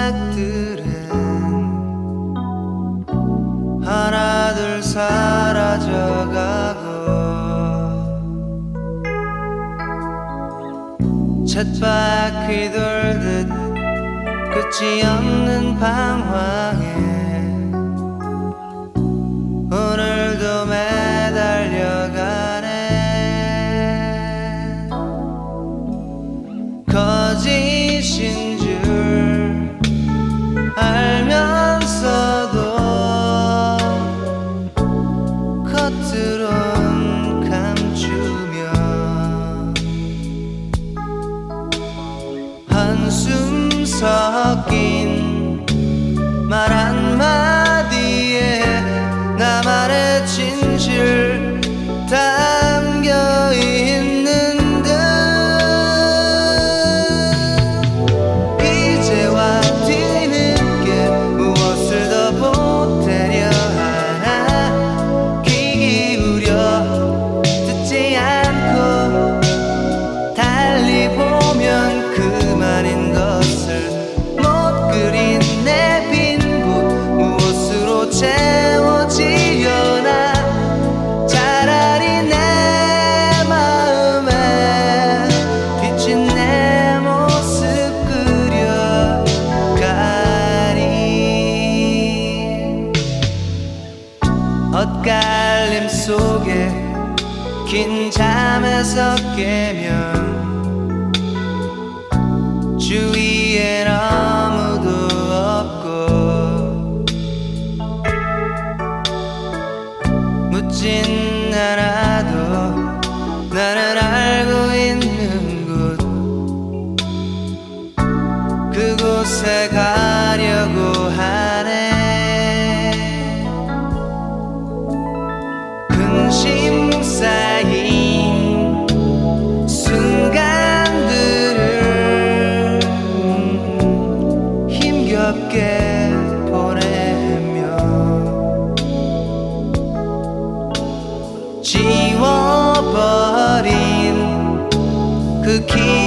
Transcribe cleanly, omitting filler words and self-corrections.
흔적들은 하나둘 사라져가고 쳇바퀴 돌듯 끝이 없는 방황에 오늘도 매달려가네. 거짓인 줄 알면서도 겉으론 감추며 한숨 섞인 말 한마디에 나만의 진실 담겨 있는 듯 이제와 뒤늦게 무엇을 더 보태려 하나 귀 기울여 듣지 않고 달리 보면 그만인 것을 못 그린 내 빈 곳 무엇으로 채워지려나. 차라리 내 마음에 비친 내 모습 그려가리. 엇갈림 속에 긴 잠에서 깨면 주위엔 아무도 없고 묻진 않아도 나는 알고 있는 곳 그곳에 가려고 하네. 근심 쌓인 순간들을 힘겹게 보내며 지워버린 그 길